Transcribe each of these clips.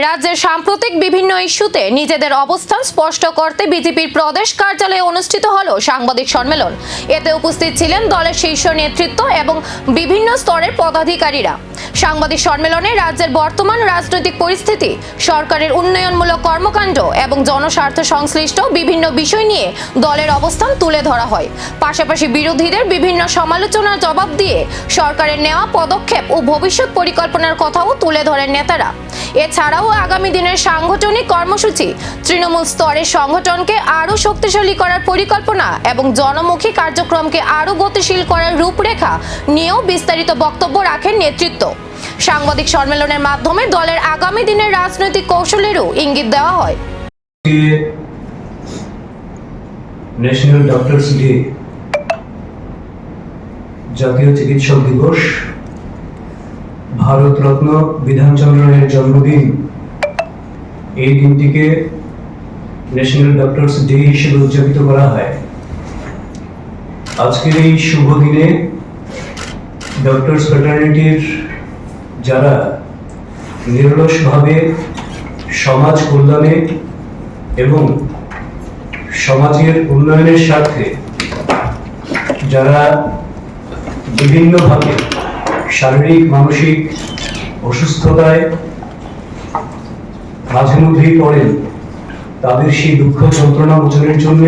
রাজ্যের সাম্প্রতিক বিভিন্ন ইস্যুতে নিজেদের অবস্থান স্পষ্ট করতে বিজেপির প্রদেশ কার্যালয়ে অনুষ্ঠিত হলো সাংবাদিক সম্মেলন। এতে উপস্থিত ছিলেন দলের শীর্ষ নেতৃত্ব এবং বিভিন্ন স্তরের পদাধিকারীরা। সাংবাদিক সম্মেলনে রাজ্যের বর্তমান রাজনৈতিক পরিস্থিতি, সরকারের উন্নয়নমূলক কর্মকাণ্ড এবং জনস্বার্থ সংশ্লিষ্ট বিভিন্ন বিষয় নিয়ে দলের অবস্থান তুলে ধরা হয়। পাশাপাশি বিরোধীদের বিভিন্ন সমালোচনার জবাব দিয়ে সরকারের নেওয়া পদক্ষেপ ও ভবিষ্যৎ পরিকল্পনার কথাও তুলে ধরেন নেতারা। এছাড়াও আগামী দিনের সাংগঠনিক কর্মসূচি, তৃণমূল স্তরের সংগঠনকে আরও শক্তিশালী করার পরিকল্পনা এবং জনমুখী কার্যক্রমকে আরও গতিশীল করার রূপরেখা নিয়েও বিস্তারিত বক্তব্য রাখেন নেতৃত্ব। সাংবাদিক সম্মেলনের মাধ্যমে দলের আগামী দিনের রাজনৈতিক কৌশলেরও ইঙ্গিত দেওয়া হয়। ন্যাশনাল ডক্টরস ডে, জাতীয় চিকিৎসক দিবস, ভারতরত্ন বিধানচন্দ্র রায়ের জন্মদিন, এই দিনটিকে ন্যাশনাল ডক্টরস ডে হিসেবে উদযাপিত করা হয়। আজকের এই শুভ দিনে ডক্টরস ফ্র্যাটার্নিটির যারা নিরলসভাবে সমাজ কল্যাণে এবং সমাজের উন্নয়নের স্বার্থে যারা বিভিন্নভাবে শারীরিক মানসিক অসুস্থতায় মাঝে মধ্যেই পড়েন, তাদের সেই দুঃখ যন্ত্রণা মোচনের জন্য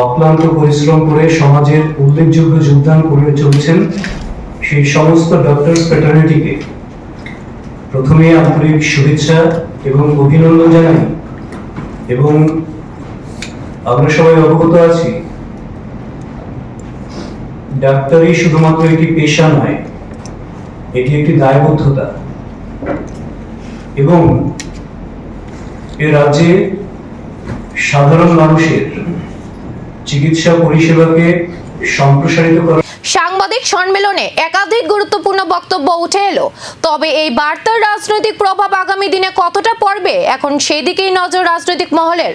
অক্লান্ত পরিশ্রম করে সমাজের উল্লেখযোগ্য যোগদান করে চলছেন সেই সমস্ত ডক্টরস ফ্র্যাটার্নিটিকে প্রথমে আন্তরিক শুভেচ্ছা এবং অভিনন্দন জানাই। এবং আমরা সবাই অবগত আছি, ডাক্তারি শুধুমাত্র একটি পেশা নয়, এটি একটি দায়বদ্ধতা। এবং এ রাজ্যে সাধারণ মানুষের চিকিৎসা পরিষেবাকে সম্প্রসারিত করা। সাংবাদিক সম্মেলনে একাধিক গুরুত্বপূর্ণ বক্তব্য উঠে এলো। তবে এই বার্তার রাজনৈতিক প্রভাব আগামী দিনে কতটা পড়বে, এখন সেই দিকেই নজর রাজনৈতিক মহলের।